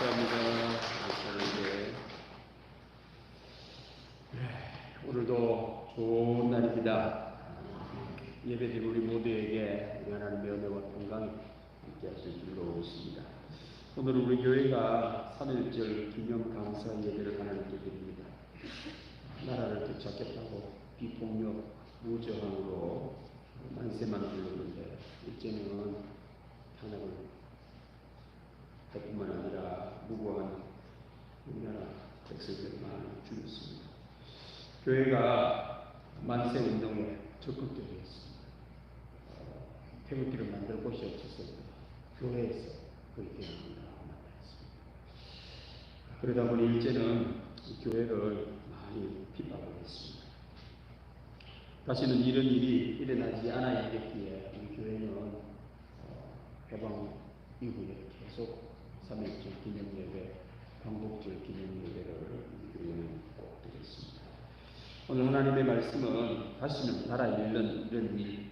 감사합니다. 오늘도 좋은 날입니다. 예배드린 우리 모두에게 하나님의 은혜와 건강이 함께 하실 줄로 믿습니다. 오늘 우리 교회가 3.1절 기념 감사 예배를 하나님께 드립니다. 나라를 되찾겠다고 비폭력, 무저항으로 만세만 불렀는데 이제는 탄압을 할 뿐만 아니라 무고한 우리나라 백성들만 죽였습니다. 교회가 만세 운동에 적극적으로 했습니다. 태극기를 만들 곳이 없었어요. 교회에서 그 대응을 만들었습니다. 그러다 보니 이제는 교회를 많이 핍박을 했습니다. 다시는 이런 일이 일어나지 않아야 되기에 우리 교회는 해방 이후에 계속 3.1절 기념예배, 광복절 기념예배를 우리 교회는 꼭 드렸습니다. 오늘 하나님의 말씀은 다시는 나라에 이런 일,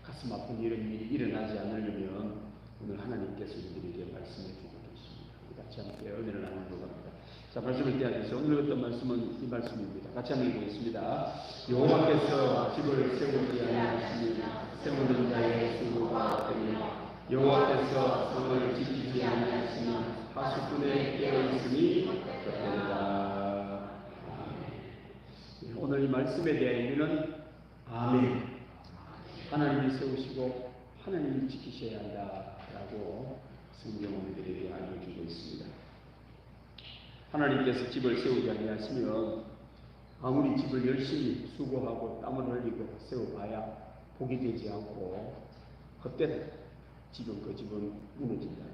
가슴 아픈 이런 일이 일어나지 않으려면 오늘 하나님께서 우리에게 말씀해 주고 계십니다. 우리 같이 함께 은혜를 나누려고 합니다. 자, 말씀을 대하면서 오늘 어떤 말씀은 이 말씀입니다. 같이 한번 읽어보겠습니다. 여호와께서 집을 세우지 아니하시니 세우는 자의 수고가 되니 여호와께서 성을 지키지 아니하시니 하수꾼의 깨어있으니 그러리라. 오늘 이 말씀에 대한 의미는 아멘. 하나님이 세우시고 하나님이 지키셔야 한다라고 성경원들에게 알려주고 있습니다. 하나님께서 집을 세우지 아니하시면 아무리 집을 열심히 수고하고 땀을 흘리고 세워봐야 복이 되지 않고 헛되다. 지금 그 집은 무너진다.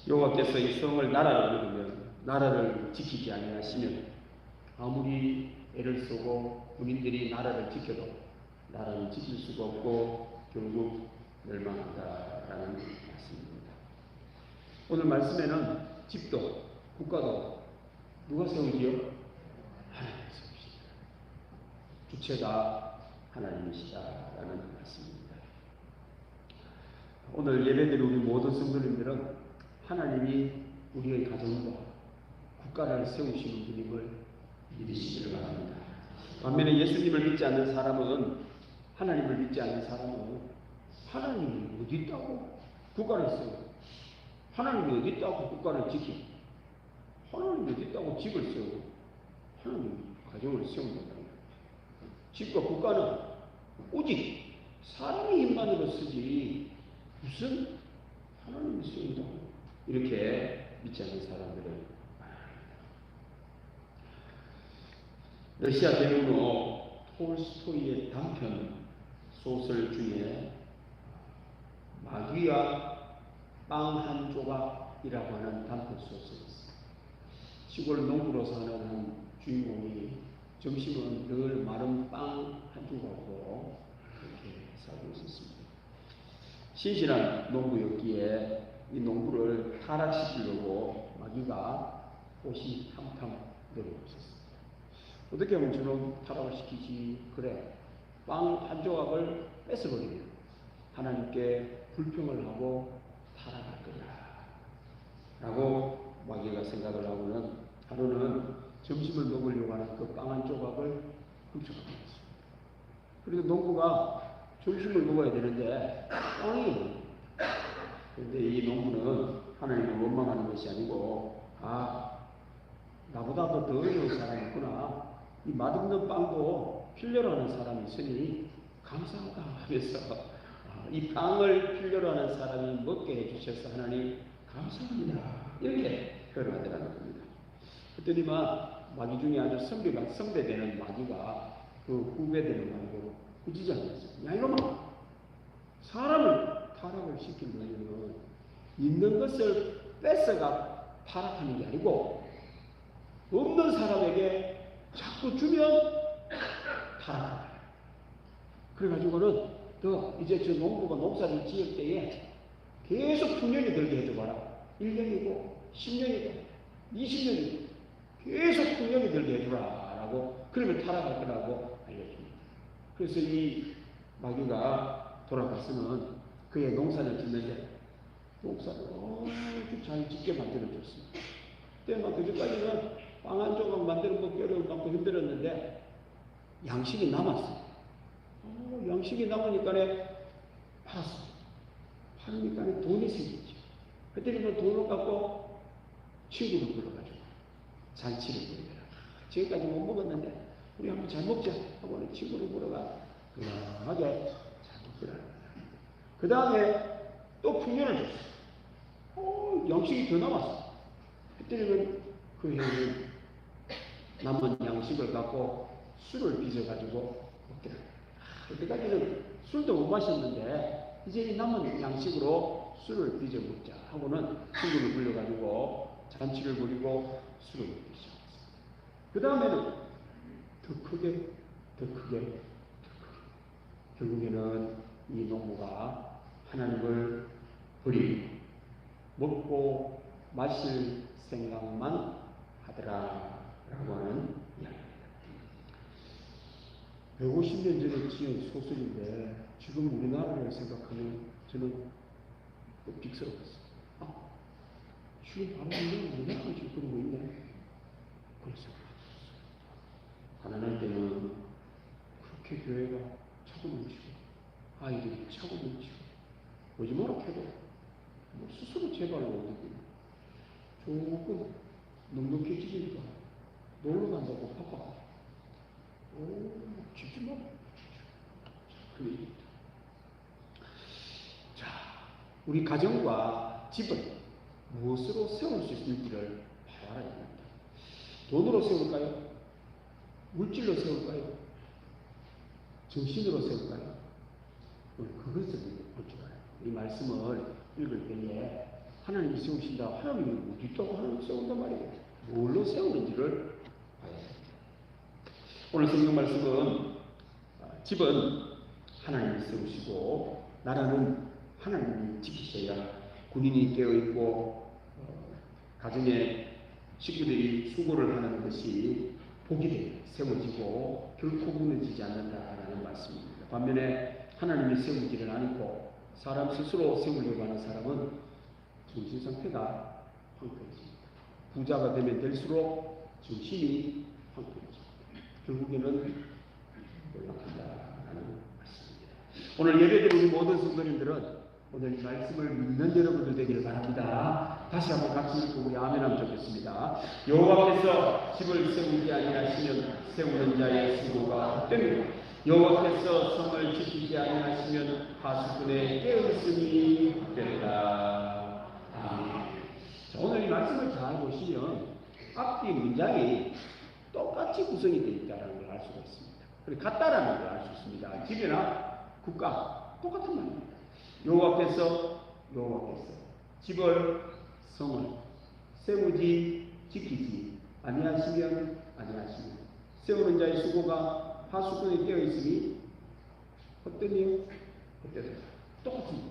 여호와께서 이 성을 나라를 이루면 나라를 지키지 아니하시면 아무리 애를 쓰고 군인들이 나라를 지켜도 나라를 지킬 수가 없고 결국 멸망한다라는 말씀입니다. 오늘 말씀에는 집도 국가도 누가 세우지요? 하나님 세우시다. 주체가 하나님이시다라는 말씀입니다. 오늘 예배드린 우리 모든 성도님들은 하나님이 우리의 가정과 국가를 세우시는 분임을 믿으시기를 바랍니다. 반면에 예수님을 믿지 않는 사람은 하나님을 믿지 않는 사람은 하나님이 어디 있다고 국가를 세우고 하나님이 어디 있다고 국가를 지키고 하나님이 어디 있다고 집을 세우고 하나님이 가정을 세운다는 거예요. 집과 국가는 오직 사람의 힘만으로 쓰지 무슨 하나님이 세운다고 이렇게 믿지 않는 사람들을 말합니다. 러시아 대문호 톨스토이의 단편 소설 중에 마귀와 빵 한 조각이라고 하는 단편 소설이 있습니다. 시골 농부로 사는 한 주인공이 점심은 늘 마른 빵 한 조각으로 그렇게 살고 있었습니다. 신실한 농부였기에 이 농부를 타락시키려고 마귀가 호시탐탐 노리고 있었습니다. 어떻게 하면 저는 타락을 시키지? 그래, 빵 한 조각을 뺏어버리면 하나님께 불평을 하고 타락할 거야 라고 마귀가 생각을 하고는 하루는 점심을 먹으려고 하는 그 빵 한 조각을 훔쳐갑니다. 그리고 농부가 점심을 먹어야 되는데 빵이 그런데 이 농부는 하나님을 원망하는 것이 아니고 나보다 더 어려운 사람이 있구나. 이 맛없는 빵도 필요로 하는 사람이 있으니 감사하다 하면서 이 빵을 필요로 하는 사람이 먹게 해주셔서 하나님 감사합니다. 이렇게 표현을 하더라는 겁니다. 그랬더니 마귀 중에 아주 선배되는 마귀가 그 후배되는 마귀로 꾸짖어냈어요. 야 이놈아, 사람을 타락을 시키려면 있는 것을 뺏어가 타락하는 게 아니고 없는 사람에게 자꾸 주면 타락한다. 그래가지고는 너 이제 저 농부가 농사를 지을 때에 계속 풍년이 들게 해줘봐라. 1년이고 10년이고 20년이고 계속 풍년이 들게 해주라 라고 그러면 타락할 거라고 알려줍니다. 그래서 이 마귀가 돌아가서는 그의 농사를 짓는데 목사를 아주 잘 짓게 만들어줬습니다. 그때 막 그전까지는 빵 한 조각 만들어 먹기 어려운 만큼 힘들었는데 양식이 남았어요. 양식이 남으니까 팔았어요. 팔으니까 돈이 생겼죠. 그때는 돈을 갖고 친구를 불러가지고 잔치를 부르더라. 지금까지 못 먹었는데 우리 한번 잘 먹자 하고는 친구를 불러가 건강하게 잘 먹더라. 그 다음에 또 풍년을 줬어요. 양식이 더 남았어. 그때는 그 형이 남은 양식을 갖고 술을 빚어가지고 먹더라. 그때까지는 술도 못 마셨는데 이제 이 남은 양식으로 술을 빚어 먹자 하고는 친구를 불러가지고 잔치를 부리고 술을 먹기 시작했습니다. 그 다음에는 더 크게 결국에는 이 농부가 하나님을 버리고 먹고 마실 생각만 하더라 라고 하는 이야기입니다. 150년 전에 지은 소설인데 지금 우리나라를 생각하면 저는 끔찍스러웠어요. 지금 바로 우리나라가 지금 그러고 있네. 그래서 가난할 때는 그렇게 교회가 차고 넘치고 아이들이 차고 넘치고 거짓말을 해도 스스로 제발로 어디고 조금 넉넉해지니까 놀러 간다고 바빠. 집좀 마. 그 얘기입니다. 자, 우리 가정과 집을 무엇으로 세울 수 있을지를 봐야 합니다. 돈으로 세울까요? 물질로 세울까요? 정신으로 세울까요? 그것을 볼 줄 알아요. 이 말씀을 읽을 때에 하나님이 세우신다. 하나님이 어디 있다고 하나님이 세운단 말이에요. 뭘로 세우는지를 봐야 됩니다. 오늘 성경 말씀은 집은 하나님이 세우시고 나라는 하나님이 지키셔야 군인이 깨어있고 가정의 식구들이 수고를 하는 것이 복이 되어 세워지고 결코 무너지지 않는다라는 말씀입니다. 반면에 하나님이 세우지를 않고 사람 스스로 세우려고 하는 사람은 정신 상태가 황폐해집니다. 부자가 되면 될수록 정신이 황폐해집니다. 결국에는 연락한다라는 말씀입니다. 오늘 예배드린 우리 모든 성도님들은 오늘 이 말씀을 믿는 여러분들 되기를 바랍니다. 다시 한번 같이 읽고 우리 아멘하면 좋겠습니다. 여호와께서 집을 세우지 아니하시면 세우는 자의 수고가 헛됩니다. 여호와께서 성을 지키지 아니하시면 하수꾼의 깨어있음이 헛됩니다. 자, 오늘 이 말씀을 잘 보시면 앞뒤 문장이 똑같이 구성이 되어 있다는 걸 알 수가 있습니다. 그리고 같다라는 걸 알 수 있습니다. 집이나 국가 똑같은 말입니다. 여호와께서 집을 성을 세우지 지키지 아니하시면 세우는 자의 수고가 하수꾼에 깨어 있으니 헛되니요? 헛되다. 똑같습니다.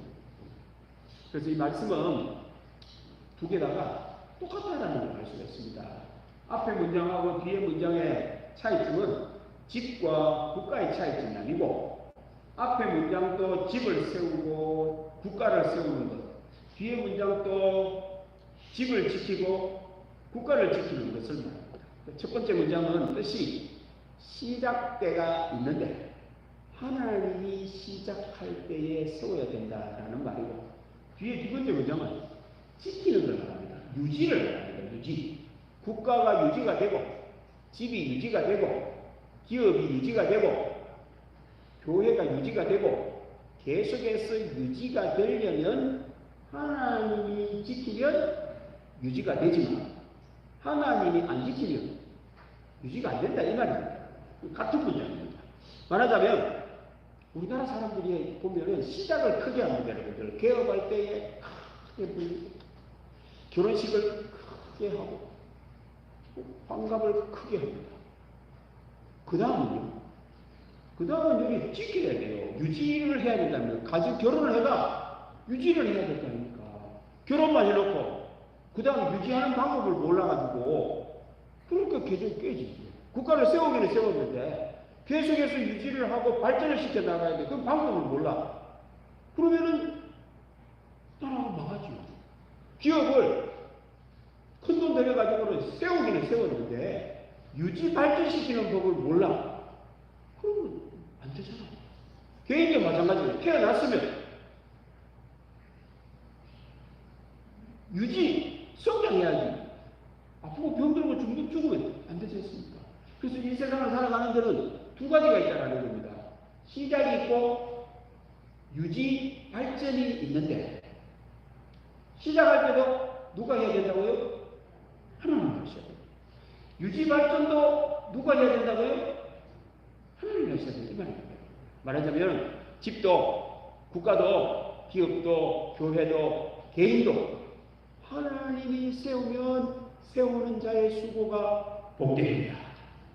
그래서 이 말씀은 두 개다가 똑같다라는 걸 알 수가 있습니다. 앞에 문장하고 뒤에 문장의 차이점은 집과 국가의 차이점이 아니고 앞에 문장도 집을 세우고 국가를 세우는 것, 뒤에 문장도 집을 지키고 국가를 지키는 것을 말합니다. 첫 번째 문장은 뜻이 시작대가 있는데 하나님이 시작할 때에 세워야 된다라는 말이고, 뒤에 두 번째 문장은 지키는 걸 말합니다. 유지를 말합니다. 유지. 국가가 유지가 되고 집이 유지가 되고 기업이 유지가 되고 교회가 유지가 되고 계속해서 유지가 되려면 하나님이 지키면 유지가 되지만 하나님이 안 지키면 유지가 안 된다 이 말입니다. 같은 문장입니다. 말하자면 우리나라 사람들이 보면은 시작을 크게 합니다. 여러분들 개업할 때에 크게 불리고 결혼식을 크게 하고 환갑을 크게 합니다. 그 다음은 여기 지켜야 돼요. 유지를 해야 된다면 가정 결혼을 해가 유지를 해야 된다니까. 결혼만 해놓고 그 다음 유지하는 방법을 몰라가지고 그러니까 계속 깨지죠. 국가를 세우기는 세웠는데 계속해서 유지를 하고 발전을 시켜 나가야 돼. 그 방법을 몰라. 그러면은 나라가 망하죠. 기업을 큰 돈 들여가지고는 세우기는 세웠는데 유지 발전시키는 법을 몰라. 그러면 안 되잖아. 개인도 마찬가지로 태어났으면 유지, 성장해야지. 아프고 병들고 죽으면 안 되지 않습니까? 그래서 이 세상을 살아가는 데는 두 가지가 있다는 겁니다. 시작이 있고 유지, 발전이 있는데 시작할 때도 누가 해야 된다고요? 하나님이 하셔야 돼요. 유지, 발전도 누가 해야 된다고요? 하나님이 하셔야 돼요. 이 말입니다. 말하자면 집도, 국가도, 기업도, 교회도, 개인도 하나님이 세우면 세우는 자의 수고가 복됩니다.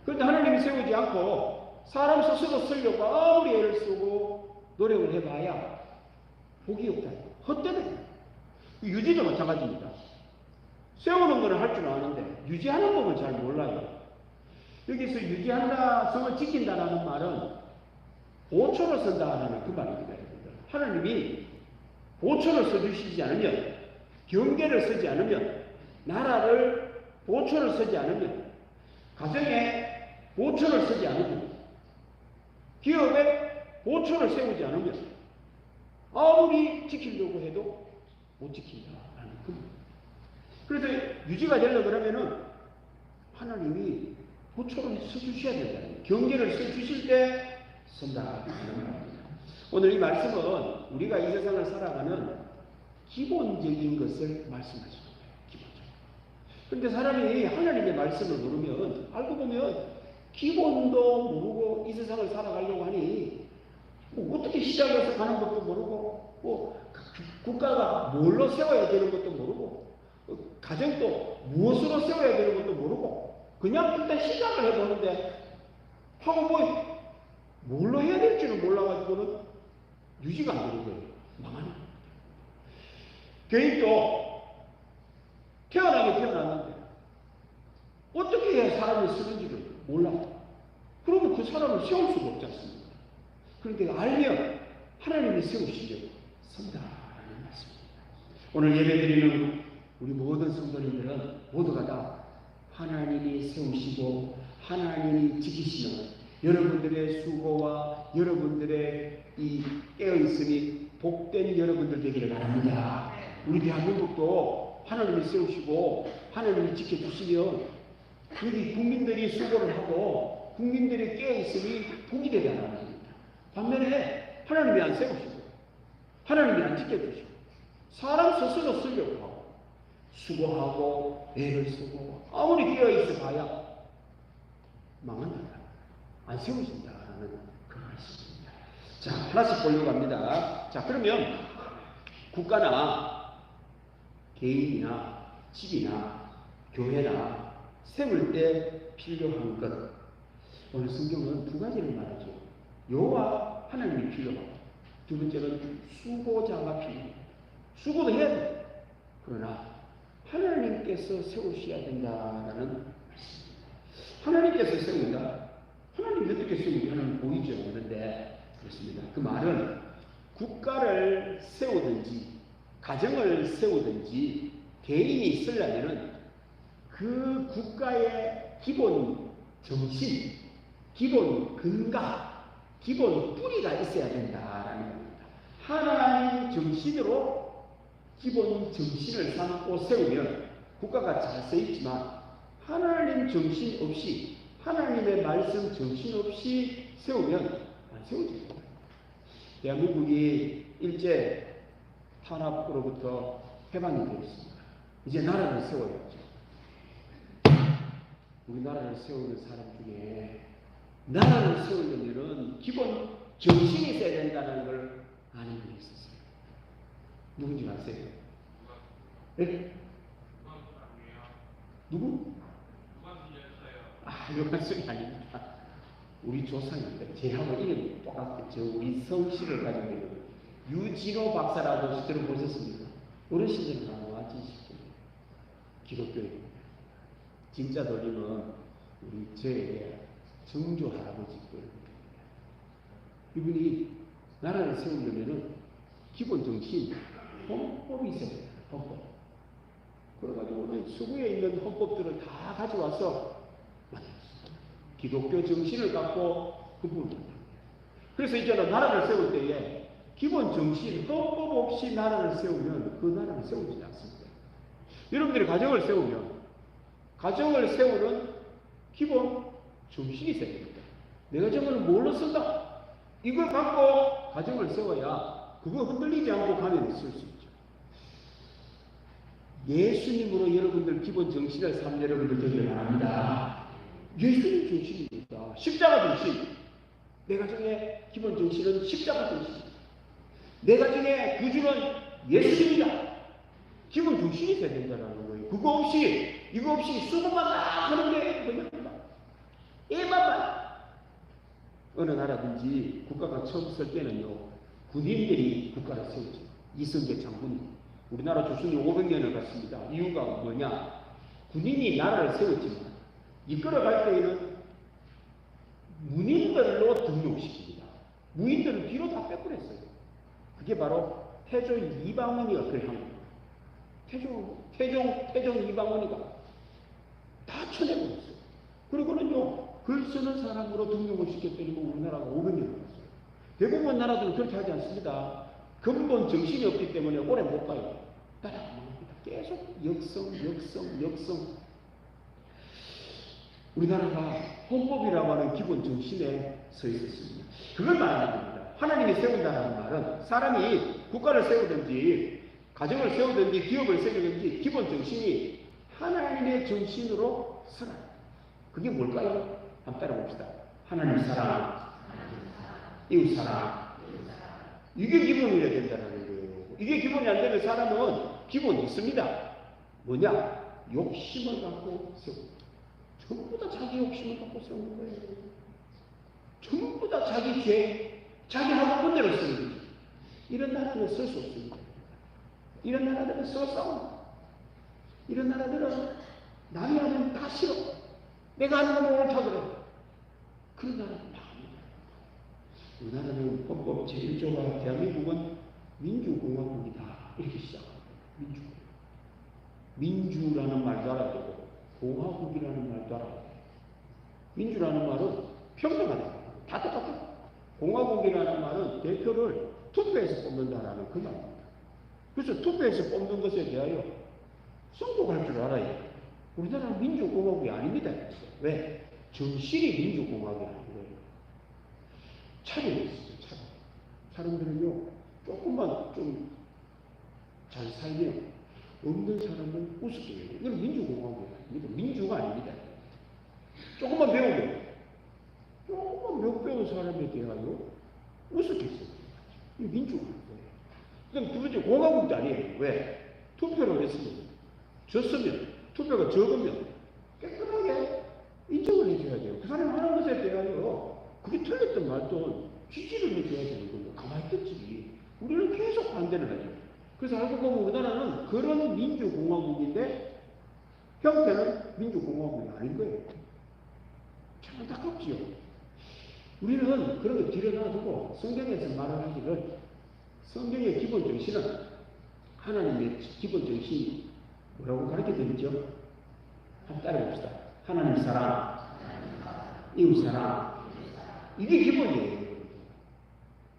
그런데 하나님이 세우지 않고 사람 스스로 쓰려고 아무리 애를 쓰고 노력을 해봐야 복이 없다. 헛되네. 유지도 마찬가지입니다. 세우는 거는 할 줄 아는데 유지하는 법은 잘 몰라요. 여기서 유지한다, 성을 지킨다라는 말은 보초를 쓴다라는 그 말입니다. 하나님이 보초를 써주시지 않으면, 경계를 쓰지 않으면, 나라를 보초를 쓰지 않으면, 가정에 보초를 쓰지 않으면, 기업에 보초를 세우지 않으면 아무리 지키려고 해도 못 지킨다라는 겁니다. 그래서 유지가 되려고 그러면은 하나님이 보초를 써주셔야 된다는 거예요. 경계를 써주실 때 쓴다라는 말입니다. 오늘 이 말씀은 우리가 이 세상을 살아가는 기본적인 것을 말씀하시는 거예요. 기본적으로. 그런데 사람이 하나님의 말씀을 모르면, 알고 보면 기본도 모르고 이 세상을 살아가려고 하니 어떻게 시작해서 가는 것도 모르고 국가가 뭘로 세워야 되는 것도 모르고 가정도 무엇으로 세워야 되는 것도 모르고 그냥 일단 시작을 해보는데 하고 뭘로 해야 될지는 몰라가지고는 유지가 안 되는 거예요. 망하는 거예요. 개인도 태어났는데 어떻게 해야 사람을 쓰는지를 몰라. 그러면 그 사람을 세울 수가 없지 않습니까? 그런데 알면 하나님이 세우시려고 선다라는 말씀입니다. 오늘 예배드리는 우리 모든 성도님들은 모두가 다 하나님이 세우시고 하나님이 지키시는 여러분들의 수고와 여러분들의 이 깨어있음이 복된 여러분들 되기를 바랍니다. 우리 대한민국도 하나님이 세우시고 하나님이 지켜주시면 여기 국민들이 수고를 하고 국민들의 깨어있음이 복이 되게 하는 겁니다. 반면에 하나님이 안 세우시고 하나님이 안 지켜주시고 사람 스스로 쓰려고 하고 수고하고 애를 쓰고 아무리 깨어있어 봐야 망한다. 안 세우신다라는 그 말씀입니다. 자, 하나씩 보려고 합니다. 자, 그러면 국가나 개인이나 집이나 교회나 세울 때 필요한 것. 오늘 성경은 두 가지를 말하죠. 여호와 하나님이 필요하고 두 번째는 수고자가 필요합니다. 수고도 해야 돼. 그러나 하나님께서 세우셔야 된다라는 말씀입니다. 하나님께서 세운다. 하나님이 어떻게 세우는지 하나님 보이죠. 그런데 그렇습니다. 그 말은 국가를 세우든지 가정을 세우든지 개인이 쓰려면은 그 국가의 기본 정신, 기본 근가, 기본 뿌리가 있어야 된다라는 겁니다. 하나님 정신으로 기본 정신을 삼고 세우면 국가가 잘 쓰이지만 하나님 정신 없이 하나님의 말씀 정신 없이 세우면 안 세워집니다. 대한민국이 일제 탄압으로부터 해방이 되었습니다. 이제 나라를 세워야죠. 우리나라를 세우는 사람 중에 나라를 세우려면 기본 정신이 있어야 된다는 걸 아는 분이 있었어요. 누군지 아세요? 네? 누구? 요한성이 아닙니다. 우리 조상입니다. 제하고 이름이 똑같아요. 저 우리 성씨를 가지고 있는 유진호 박사라고 들어보셨습니까? 어르신들은 아마 아시죠? 기독교입니다. 진짜 돌리면 우리 제 정조 할아버지 거입니다. 이분이 나라를 세우려면은 기본 정신, 헌법이 있어야 돼요. 헌법. 그래가지고 오늘 서구에 있는 헌법들을 다 가져와서 기독교 정신을 갖고 헌법을. 그래서 이제는 나라를 세울 때에 기본 정신, 헌법 없이 나라를 세우면 그 나라를 세우지 않습니다. 여러분들이 가정을 세우면 가정을 세우는 기본 정신이 있어야 됩니다. 내 가정을 뭘로 쓴다? 이걸 갖고 가정을 세워야 그거 흔들리지 않고 가면을 쓸 수 있죠. 예수님으로 여러분들 기본 정신을 삼 여러분들 되길 바랍니다. 예수님 정신입니다. 십자가 정신. 내 가정의 기본 정신은 십자가 정신입니다. 내 가정의 구주는 예수님이다. 기본 정신이 있어야 된다는 거예요. 이거 없이 수고만 하는 게 뭐냐? 애만. 어느 나라든지 국가가 처음 쓸 때는요, 군인들이 국가를 세우죠. 이성계 장군이. 우리나라 조선이 500년을 갔습니다. 이유가 뭐냐? 군인이 나라를 세웠지만, 이끌어갈 때에는 문인들로 등록시킵니다. 무인들은 뒤로 다 빼버렸어요. 그게 바로 태종 이방원이가 그걸 한 겁니다. 태종 이방원이가 다 쳐내버렸어요. 그리고는요, 글 쓰는 사람으로 등록을 시켰더니 우리나라가 500년을 갔어요. 대부분 나라들은 그렇게 하지 않습니다. 근본 정신이 없기 때문에 오래 못 가요. 따라갑니다. 계속 역성. 우리나라가 헌법이라고 하는 기본 정신에 서 있었습니다. 그걸 말하는 겁니다. 하나님이 세운다는 말은 사람이 국가를 세우든지 가정을 세우든지 기업을 세우든지 기본 정신이 하나님의 정신으로 서라. 그게 뭘까요? 한번 따라봅시다. 하나님 사랑, 이웃 사랑. 이게 기본이어야 된다는 거예요. 이게 기본이 안 되면 사람은 기본이 있습니다. 뭐냐? 욕심을 갖고 세우고. 전부 다 자기 욕심을 갖고 세우는 거예요. 전부 다 자기 죄, 자기 하고 본대로 쓰는 거죠. 이런 나라는 쓸 수 없습니다. 이런 나라들은 써 싸운다. 이런 나라들은 남이 하면 다 싫어. 내가 하는 건 옳다 그래. 그런 나라는 망합니다. 우리나라는 헌법 제1조가 대한민국은 민주공화국이다. 이렇게 시작합니다. 민주라는 말도 알아야 되고 공화국이라는 말도 알아야 돼요. 민주라는 말은 평등하다. 다 똑같다. 공화국이라는 말은 대표를 투표해서 뽑는다라는 그 말입니다. 그래서 투표해서 뽑는 것에 대하여 승복할 줄 알아야 돼요. 우리나라는 민주공화국이 아닙니다. 왜? 정신이 민주공화국이 아닌 거예요. 차별이 있어요. 차별. 사람들은요, 조금만 좀 잘 살면 없는 사람은 우습게 해요. 이건 민주공화국이 아닙니다. 민주가 아닙니다. 조금만 배우면, 조금만 못 배운 사람에 대하여 우습게 써요. 이게 민주가 아닌 거예요. 그럼 두 번째, 공화국도 아니에요. 왜? 투표를 했으면, 졌으면, 투표가 적으면 깨끗하게 인정을 해줘야 돼요. 그 사람이 하는 것에 대하여 그게 틀렸던 말도 지지를 해줘야 되는 거예요. 가만히 있겠지. 우리는 계속 반대를 하죠. 그래서 알고 보면 우리나라는 그런 민주공화국인데 형태는 민주공화국이 아닌 거예요. 참 안타깝지요. 우리는 그런 거 뒤로 놔두고 성경에서 말을 하기를 성경의 기본 정신은 하나님의 기본 정신이 뭐라고 가르쳐 드리죠? 한번 따라봅시다. 하나님 사랑, 이웃 사랑. 이게 기본이에요.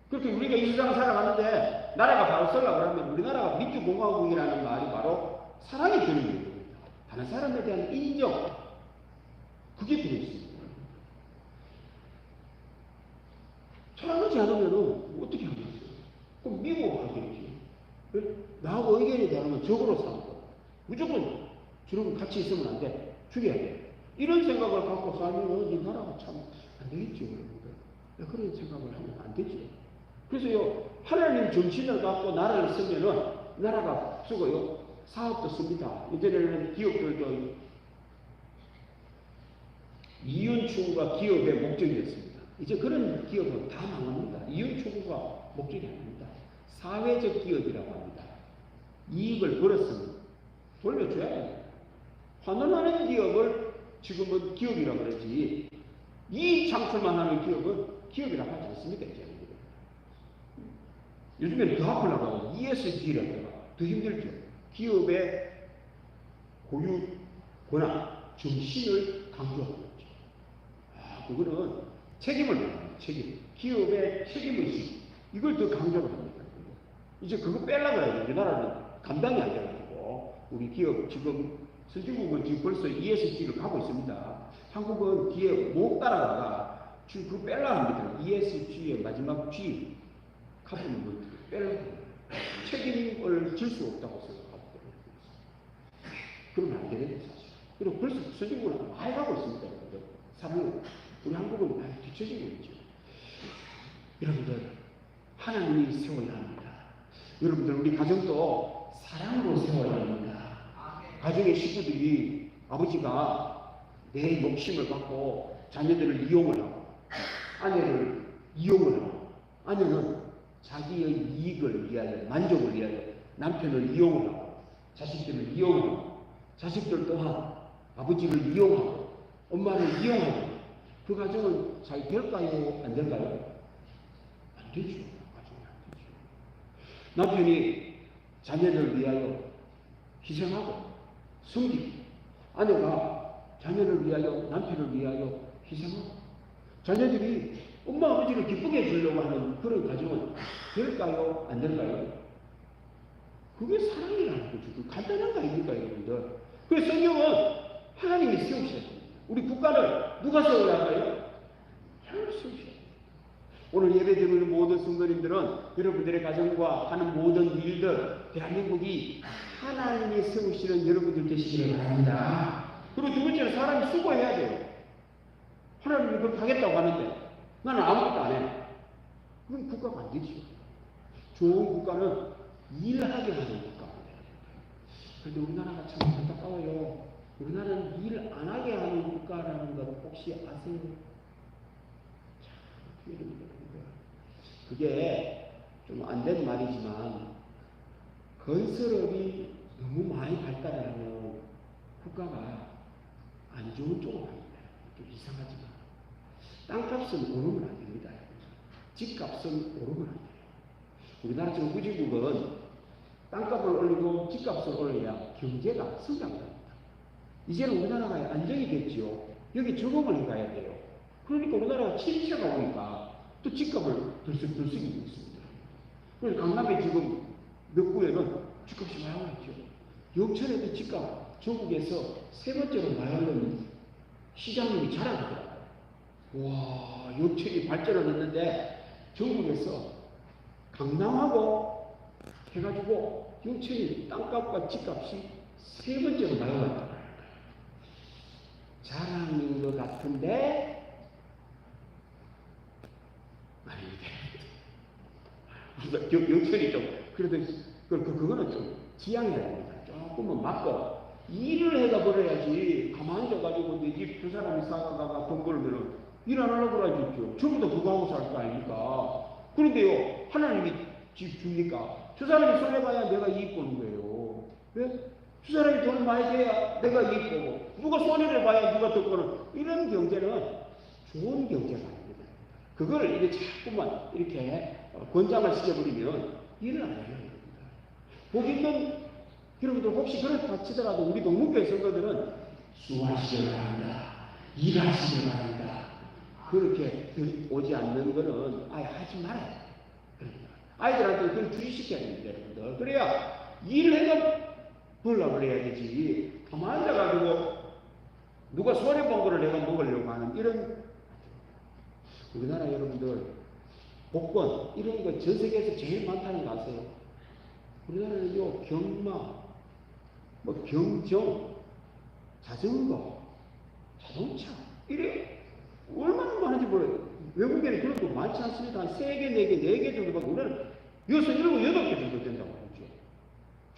그렇게 우리가 이 세상 살아가는데 나라가 바로 서려고 하면 우리나라가 민주공화국이라는 말이 바로 사랑이 되는 거예요. 다른 사람에 대한 인정. 그게 들어있습니다. 사랑하지 않으면 어떻게 하겠어요? 그럼 미워하게 되죠. 나하고 의견이 다르면 적으로 삼고 무조건 저러고 같이 있으면 안 돼. 죽여야 돼. 이런 생각을 갖고 살면 이 나라가 참 안 되겠죠. 그런 생각을 하면 안 되죠. 그래서요, 하나님 정신을 갖고 나라를 쓰면은 나라가 쓰고요, 사업도 씁니다. 이제는 기업들도 이윤 추구가 기업의 목적이었습니다. 이제 그런 기업은 다 망합니다. 이윤 추구가 목적이 아닙니다. 사회적 기업이라고 합니다. 이익을 벌었으면 돌려줘야 됩니다. 환원하는 기업을 지금은 기업이라고 그러지, 이익 창출만 하는 기업은 기업이라고 하지 않습니다. 이제. 요즘에는 더 아프려고 ESG라고 해요. 더 힘들죠. 기업의 고유, 권한, 정신을 강조하는 거죠. 그거는 책임을 말합니다. 책임. 기업의 책임의식. 이걸 더 강조를 합니다. 이제 그거 빼려고 해요. 우리나라는 감당이 안 돼가지고. 우리 기업 지금, 선진국은 지금 벌써 ESG를 가고 있습니다. 한국은 뒤에 못 따라가다가 지금 그거 빼려고 합니다. ESG의 마지막 G. 카본을 빼려고 합니다. 책임을 질 수 없다고 생각하고 있습니다. 그러면 안 되겠네, 사실. 그리고 벌써 선진국은 많이 가고 있습니다. 사람은. 우리 한국은 많이 뒤처지고 있죠. 여러분들, 하나님이 세워야 합니다. 여러분들, 우리 가정도 사랑으로 세워야 합니다. 가정의 식구들이 아버지가 내 욕심을 갖고 자녀들을 이용을 하고, 아내를 이용을 하고, 아내는 자기의 이익을 위하여, 만족을 위하여 남편을 이용을 하고, 자식들을 이용하고, 자식들 또한 아버지를 이용하고, 엄마를 이용하고, 그 가정은 잘 될까요? 안 될까요? 안 되죠. 가정이 안 되죠. 남편이 자녀를 위하여 희생하고 섬기고, 아내가 자녀를 위하여, 남편을 위하여 희생하고, 자녀들이 엄마 아버지를 기쁘게 해주려고 하는 그런 가정은 될까요? 안 될까요? 그게 사랑이라는 거죠. 그 간단한 거 아닙니까, 여러분들? 그래서 성경은 하나님이 세우셔야 됩니다. 우리 국가를 누가 세워야 할까요? 하나님이 세우셔야 됩니다. 오늘 예배 드리는 모든 성도님들은 여러분들의 가정과 하는 모든 일들, 대한민국이 하나님이 세우시는 여러분들 되시기를 바랍니다. 그리고 두 번째는 사람이 수고해야 돼요. 하나님이 그걸 하겠다고 하는데 나는 아무것도 안 해. 그럼 국가가 안 되죠. 좋은 국가는 일하게 하는 국가입니다. 그런데 우리나라가 참 안타까워요. 우리나라는 일 안 하게 하는 국가라는 것 혹시 아세요? 참, 그게 좀 안 된 말이지만 건설업이 너무 많이 발달하면 국가가 안 좋은 쪽으로 갑니다. 좀 이상하지만 땅값은 오르면 안 됩니다. 집값은 오르면 안 돼요. 우리나라 지금 후진국은 땅값을 올리고 집값을 올려야 경제가 성장합니다. 이제는 우리나라가 안정이 됐지요. 여기 적응을 해가야 돼요. 그러니까 우리나라가 침체가 오니까 또 집값을 들썩이고 있습니다. 그래서 강남에 지금 몇 구에는 집값이 많이 올랐죠. 영천에도 집값 전국에서 세 번째로 많이 오른 시장님이 자랑하더라고요. 와, 영천이 발전을 했는데 전국에서 강남하고 해가지고 영천이 땅값과 집값이 세 번째로 많이 올랐다. 자랑인 것 같은데 아닙니다. 영천이 좀 그래도 그거는 좀 지양해야 됩니다. 조금은 맞고 일을 해가 버려야지. 가만히 져가지고 이 두 사람이 싸가다가 돈 벌면은 일 안 하려고 그러죠. 전부 다 그거 하고 살 거 아닙니까? 그런데요, 하나님이 집 줍니까? 저 사람이 손해봐야 내가 이익 보는 거예요. 왜? 저 사람이 돈을 많이 줘야 내가 이익 보고, 누가 손해를 봐야 누가 더 거는, 이런 경제는 좋은 경제가 아닙니다. 그걸 이렇게 자꾸만 이렇게 권장을 시켜버리면 일을 안 해요. 복 있는 여러분들 혹시 그렇다 치더라도 우리 동문교회 성도들은 수고하시길 바랍니다. 일하시길 바랍니다. 그렇게 오지 않는 거는 아예 하지 말아요. 아이들한테 그걸 주의시켜야 됩니다, 여러분들. 그래야 일을 해서 벌라고 해야 되지. 가만히 앉아가지고 누가 손해본 거를 내가 먹으려고 하는 이런, 우리나라 여러분들 복권 이런 거 전 세계에서 제일 많다는 거 아세요? 우리나라는요, 경마, 뭐 경정, 자전거, 자동차 이래 얼마나 많은지 몰라요. 외국에는 그런 거 많지 않습니다. 한 3개, 4개, 4개 정도밖에. 우리는 6, 7, 8개 정도 된다고 하죠.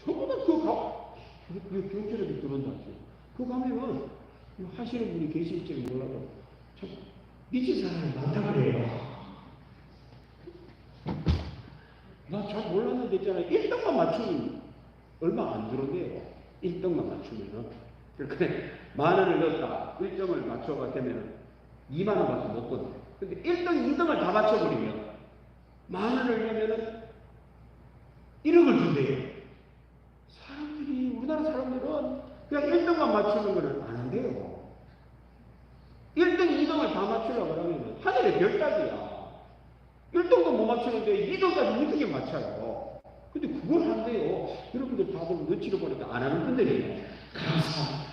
전부 다 그거 경찰에도 들어온다죠. 그거 가면은 하시는 분이 계실지 몰라도 참 미친 사람이 많다 그래요. 나 잘 몰랐는데 있잖아요. 1등만 맞추면 얼마 안 들어온대요. 1등만 맞추면은. 그러니까 10,000원을 넣었다. 1등을 맞춰가 되면은 20,000원밖에 못 거든. 근데 1등, 2등을 다 맞춰버리면 10,000원을 넣으면은 1억을 준대요. 사람들이, 우리나라 사람들은 그냥 1등만 맞추는 거는 안 한대요. 1등, 2등을 다 맞추려고 그러면 하늘의 별따기야. 1등도 못 맞추는데 2등까지 어떻게 맞춰요? 근데 그걸 한대요. 여러분들 다들 눈치를 보니까 안 하는 분들이에요. 감사합니다.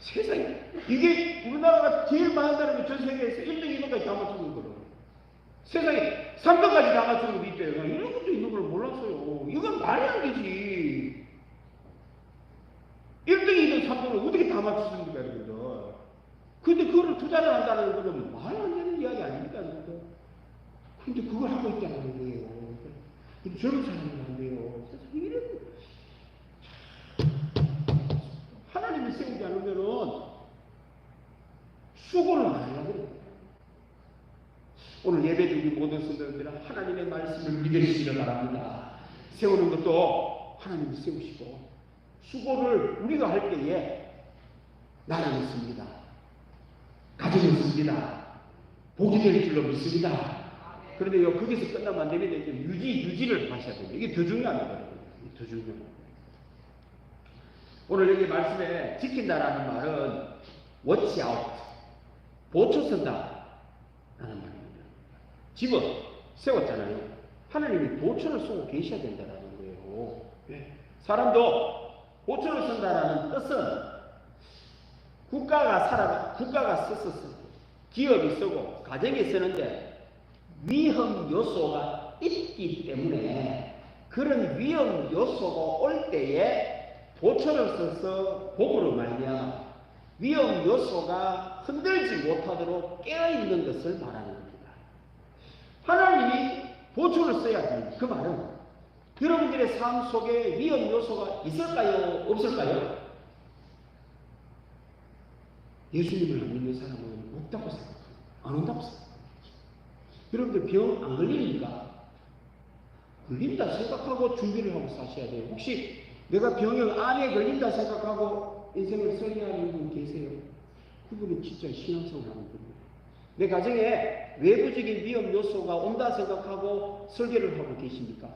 세상에. 이게 우리나라가 제일 많은 사람이 전 세계에서 1등, 2등까지 다 맞추는 거예요. 세상에 3등까지 다 맞추는 것도 있대요. 이런 것도 있는 걸 몰랐어요. 이건 말이 안 되지. 1등, 2등, 3등을 어떻게 다 맞추십니까, 여러분들? 근데 그거를 투자를 한다는 것은 말 안 되는 이야기 아닙니까? 근데 그걸 하고 있다는 거예요. 근데 젊은 사람은 안 돼요. 세상에 이런. 하나님이 세우지 않으면은 수고를 많이 하거든요. 오늘 예배 드린 모든 성도들은 하나님의 말씀을 믿으시기를 바랍니다. 세우는 것도 하나님이 세우시고 수고를 우리가 할 때에 나는 있습니다. 가정이 있습니다. 복이 될 줄로 믿습니다. 그런데 거기서 끝나면 안 되는데 유지를 하셔야 됩니다. 이게 더 중요합니다. 더 중요합니다. 오늘 여기 말씀에 지킨다라는 말은 watch out, 보초 선다 라는 말입니다. 집은 세웠잖아요. 하나님이 보초를 쏘고 계셔야 된다라는 거예요. 사람도 보초를 선다라는 뜻은 국가가 썼었어요. 기업이 쓰고 가정이 쓰는데 위험 요소가 있기 때문에 그런 위험 요소가 올 때에 보초를 써서 복으로 말미암아 위험 요소가 흔들지 못하도록 깨어있는 것을 말하는 겁니다. 하나님이 보초를 써야 됩니다. 그 말은 여러분들의 삶 속에 위험 요소가 있을까요? 없을까요? 예수님을 안 믿는 사람은 없다고 생각합니다. 안 온다고 생각합니다. 여러분들 병 안 걸립니까? 걸린다 생각하고 준비를 하고 사셔야 돼요. 혹시 내가 병역 안에 걸린다 생각하고 인생을 설계하는 분 계세요? 그분은 진짜 신앙생활 하는 분이에요. 내 가정에 외부적인 위험 요소가 온다 생각하고 설계를 하고 계십니까?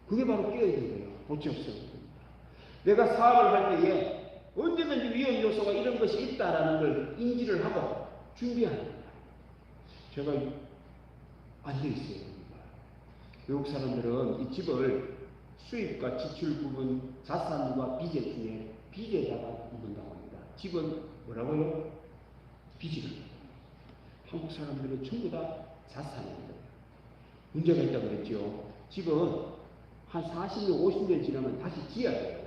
그게 바로 깨어야 되는 거예요. 보채 없어야 됩니다. 내가 사업을 할 때에 언제든지 위험 요소가 이런 것이 있다라는 걸 인지를 하고 준비하는 거예요. 제가 안 돼 있어요. 외국 사람들은 이 집을 수입과 지출 부분, 자산과 비제 중에 비제에다가 묻는다고 합니다. 집은 뭐라고요? 빚을. 한국 사람들은 전부 다 자산입니다. 문제가 있다고 그랬죠. 집은 한 40년, 50년 지나면 다시 지어야 돼요.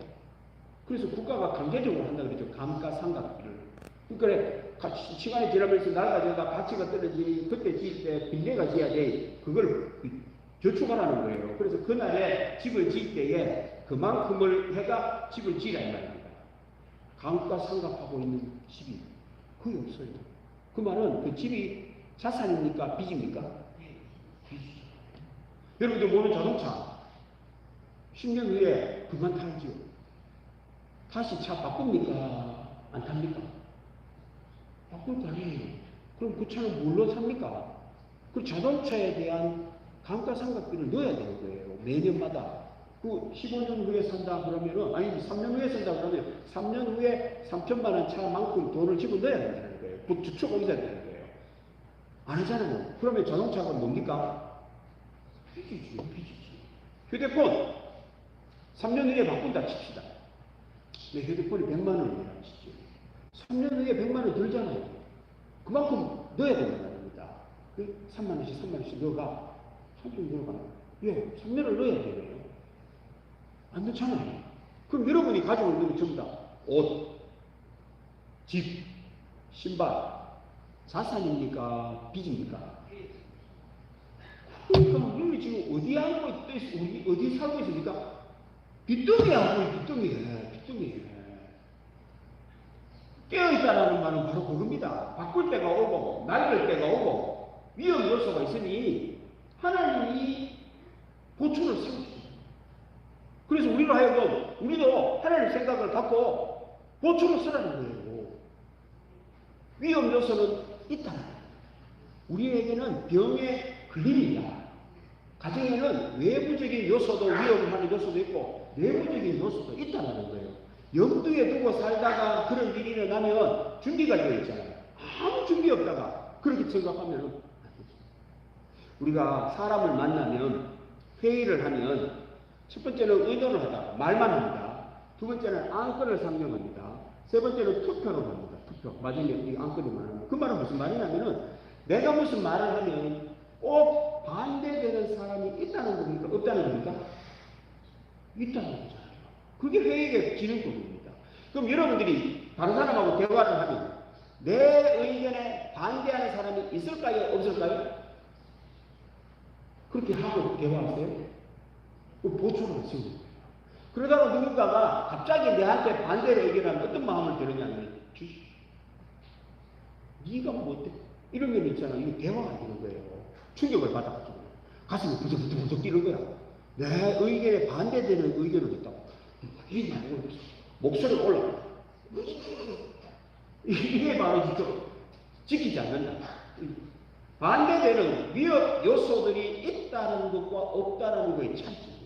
그래서 국가가 강제적으로 한다고 그랬죠. 감가상각비를. 그러니까 시간이 지나면서 낡아져가 가치가 떨어지니 그때 지을 때 빚내가 지어야 돼. 그걸 저축하라는 거예요. 그래서 그날에 집을 지을 때에 그만큼을 해가 집을 지으라 이 말입니다. 감가상각하고 있는 집이 거의 없어요. 그 말은 그 집이 자산입니까? 빚입니까? 빚이죠. 여러분들 보는 자동차 10년 후에 그만 탈지요. 다시 차 바꿉니까? 안 탑니까? 바꿀 거 아니에요. 그럼 그 차는 뭘로 삽니까? 그 자동차에 대한 감가상각비를 넣어야 되는 거예요. 매년마다. 그 15년 후에 산다 그러면은, 아니 3년 후에 산다 그러면 3년 후에 3천만 원 차만큼 돈을 집어넣어야 된다는 거예요. 그 주축 옮겨야 되는 거예요. 안 하잖아요. 그러면 자동차가 뭡니까? 빚이지, 빚이지. 휴대폰 3년 후에 바꾼다 칩시다. 내 휴대폰이 100만 원이라 치죠. 3년 후에 100만 원 들잖아요. 그만큼 넣어야 된다는 겁니다. 3만 원씩 3만 원씩 넣어가. 3년 넣어가. 예, 3년을 넣어야 되네요. 안 넣잖아요. 그럼 여러분이 가지고 있는 게 전부 다 옷, 집, 신발, 자산입니까? 빚입니까? 그러니까 우리 지금 어디 하고 있, 어디 살고 있습니까? 빚덩이에 하고 있는 빚덩이에. 깨어있다라는 말은 바로 그겁니다. 바꿀 때가 오고, 낡을 때가 오고, 위험 요소가 있으니 하나님이 보초를 세우십니다. 그래서 우리로 하여금, 우리도 하나님 생각을 갖고 보초를 쓰라는 거예요. 위험 요소는 있다. 우리에게는 병에 걸립니다. 가정에는 외부적인 요소도 위험하는 요소도 있고 내부적인 요소도 있다는 거예요. 염두에 두고 살다가 그런 일이 일어나면 준비가 되어 있잖아요. 아무 준비 없다가 그렇게 생각하면 우리가 사람을 만나면 회의를 하면 첫 번째는 의논을 하다가 말만 합니다. 두 번째는 안건을 상정합니다. 세 번째는 투표를 합니다. 투표. 마지막에 이 안건이 말하는 그 말은 무슨 말이냐면은 내가 무슨 말을 하면 꼭 반대되는 사람이 있다는 겁니까? 없다는 겁니까? 있다는 거잖아요. 그게 회의의 진행법입니다. 그럼 여러분들이 다른 사람하고 대화를 하면 내 의견에 반대하는 사람이 있을까요? 없을까요? 그렇게 하고 대화하세요? 보초를 하시는 거예요. 그러다가 누군가가 갑자기 내한테 반대로 의견하면 어떤 마음을 드느냐면 네가 못해? 이런 게 있잖아요. 이거 대화가 되는 거예요. 충격을 받아가지고 가슴이 부들부들 뛰는 거야. 내 의견에 반대되는 의견을 했다고. 이 말고 목소리가 올라가. 이게 바로 지키지 않는다. 반대되는 위협 요소들이 있다는 것과 없다는 것의 차이점입니다.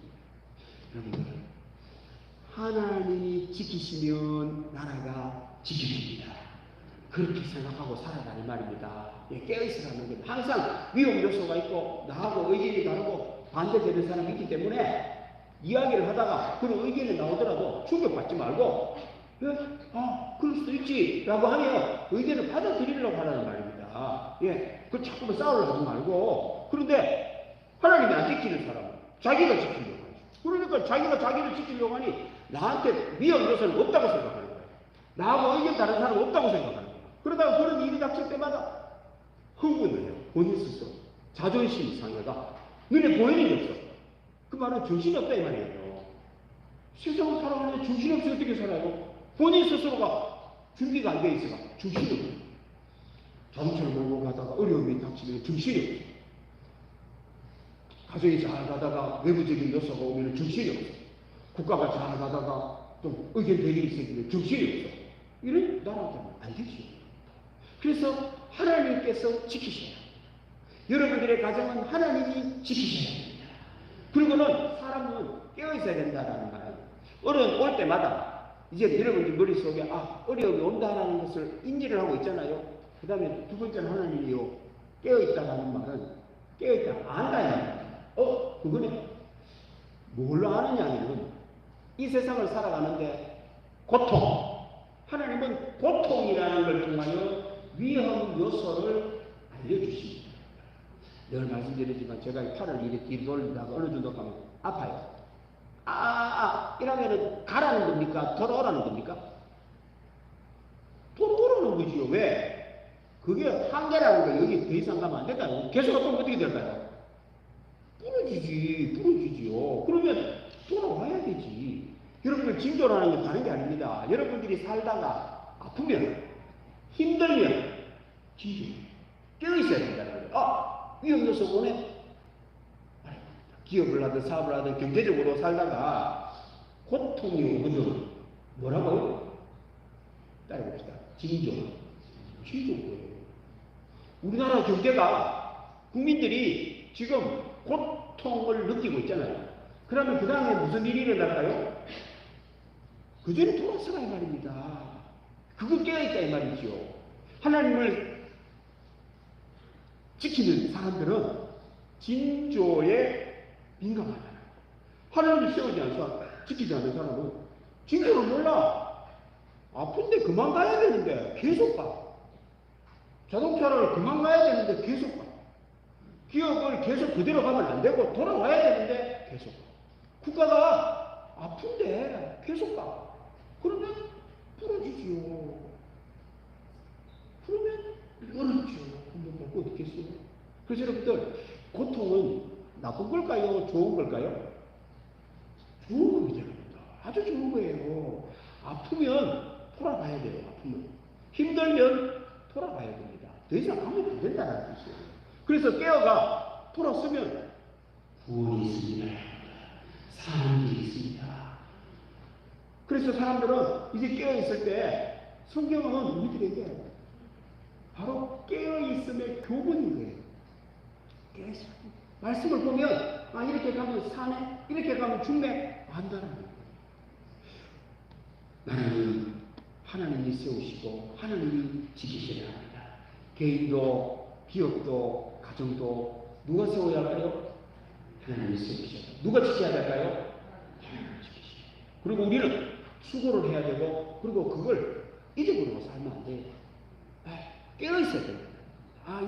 여러분들, 하나님이 지키시면 나라가 지켜집니다. 그렇게 생각하고 살아가는 말입니다. 깨어있으라는 게 항상 위험 요소가 있고 나하고 의견이 다르고 반대되는 사람이 있기 때문에 이야기를 하다가 그런 의견이 나오더라도 충격받지 말고 그럴 수도 있지 라고 하면 의견을 받아들이려고 하라는 말입니다. 그 자꾸만 싸우려고 하지 말고. 그런데 하나님이 안 지키는 사람은 자기가 지키려고 하죠. 그러니까 자기가 자기를 지키려고 하니 나한테 위험 요소는 없다고 생각하는 거예요. 나하고 의견 다른 사람은 없다고 생각하는 거예요. 그러다가 그런 일이 닥칠 때마다 흥분을 해요. 본인 스스로. 자존심이 상해가 눈에 보이는 게 없어. 그 말은 정신이 없다 이 말이에요. 세상을 살아가는데 정신이 없이 어떻게 살아요? 본인 스스로가 준비가 안 돼 있어가 정신이 없어요. 자동차를 몰고 가다가 어려움이 닥치면 정신이 없어요. 가정이 잘 가다가 외부적인 요소가 오면 정신이 없어요. 국가가 잘 가다가 좀 의견 대립이 생기면 정신이 없어요. 이런 나라가 안 되죠. 그래서 하나님께서 지키셔야 합니다. 여러분들의 가정은 하나님이 지키셔야 합니다. 그리고는 사람은 깨어있어야 된다는 말은 어려움 올 때마다 이제 여러분들 머릿속에 어려움이 온다는 것을 인지를 하고 있잖아요. 그 다음에 두 번째는 하나님이요. 깨어있다는 말은 깨어있다 안다는 말입니다. 그거는 뭘로 아느냐면 이 세상을 살아가는데 고통, 하나님은 고통이라는 걸 통하여 위험 요소를 알려주십니다. 늘 말씀드리지만 제가 팔을 이렇게 뒤로 돌리다가 어느 정도 가면 아파요. 이러면은 가라는 겁니까? 돌아오라는 겁니까? 돌아오라는 거지요. 왜? 그게 한계라는 거 여기 더 이상 가면 안 될까요? 계속 가면 어떻게 될까요? 부러지지요. 그러면 돌아와야 되지. 여러분들 징조라는 게 다른 게 아닙니다. 여러분들이 살다가 아프면 힘들면 징조 깨어있어야 된다는 거예요. 위험 요소 오네. 기업을 하든 사업을 하든 경제적으로 살다가 고통이 오면 뭐라고요? 따라봅시다. 징조인 거예요. 우리나라 경제가 국민들이 지금 고통을 느끼고 있잖아요. 그러면 그 다음에 무슨 일이 일어날까요? 그 전에 돌아서라 이 말입니다. 그거 깨어있다 이 말이죠. 하나님을 지키는 사람들은 징조에 민감하잖아요. 하나님을 세우지 않는 사람, 지키지 않는 사람은 징조를 몰라. 아픈데 그만 가야 되는데 계속 가. 자동차를 그만 가야 되는데 계속 가. 기업을 계속 그대로 가면 안 되고 돌아와야 되는데 계속 가. 국가가 아픈데 계속 가. 그러면 부러지지요. 그러면 어렵죠. 한번 먹고 어떻겠어요? 그래서 여러분들 고통은 나쁜 걸까요? 좋은 걸까요? 좋은 겁니다. 아주 좋은 거예요. 아프면 돌아가야 돼요. 아프면. 힘들면 돌아가야 됩니다. 더 이상 하면 안 된다는 뜻이에요. 그래서 깨어가 돌아서면 구원이 있습니다. 사랑이 있습니다. 그래서 사람들은 이제 깨어있을 때 성경은 우리들에게 바로 깨어있음의 교훈인 거예요. 깨어있을 때. 말씀을 보면 이렇게 가면 사네, 이렇게 가면 죽네, 안다는 거예요. 나라는 하나님이 세우시고 하나님이 지키셔야 합니다. 개인도 기업도 가정도 누가 세워야 할까요? 하나님이 세우셔야 합니다. 누가 지켜야 될까요? 하나님이 지키셔야 합니다. 그리고 우리는 수고를 해야 되고 그리고 그걸 잊어버리고 살면 안 돼요. 깨어있어야 됩니다.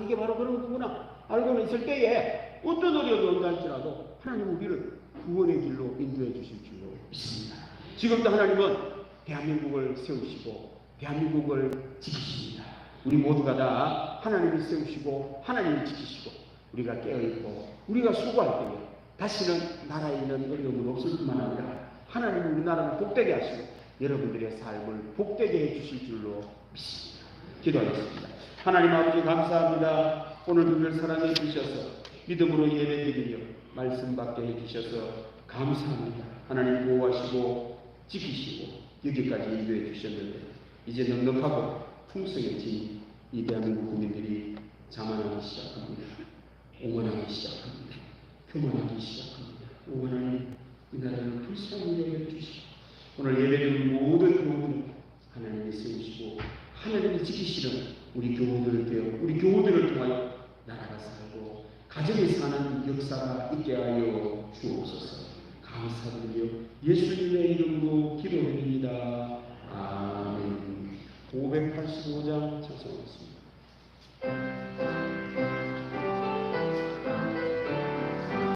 이게 바로 그런 거구나 알고는 있을 때에 어떤 어려움이 온다 할지라도 하나님은 우리를 구원의 길로 인도해 주실 줄로 믿습니다. 지금도 하나님은 대한민국을 세우시고 대한민국을 지키십니다. 우리 모두가 다 하나님이 세우시고 하나님이 지키시고 우리가 깨어있고 우리가 수고할 때에 다시는 나라에 있는 어려움은 없을 뿐만 아니라 하나님은 우리나라를 복되게 하시고 여러분들의 삶을 복되게 해주실 줄로 믿습니다. 기도하겠습니다. 하나님 아버지 감사합니다. 오늘 우리를 사랑해 주셔서 믿음으로 예배드리며 말씀 받게 해주셔서 감사합니다. 하나님 보호하시고 지키시고 여기까지 인도해 주셨는데 이제 넉넉하고 풍성해진 이 대한민국 국민들이 자만하기 시작합니다. 오만하기 시작합니다. 교만하기 시작합니다. 오만하니 이 나라를 불쌍히 여겨주시고 오늘 예배드리는 모든 교우들 하나님이 세우시고 하나님이 지키시는 우리 교우들을 되어 우리 교우들을 통하여 나라가 살고 가정이 사는 역사가 있게 하여 주옵소서. 감사드리며 예수님의 이름으로 기도드립니다. 아멘. 585장 찬송하겠습니다.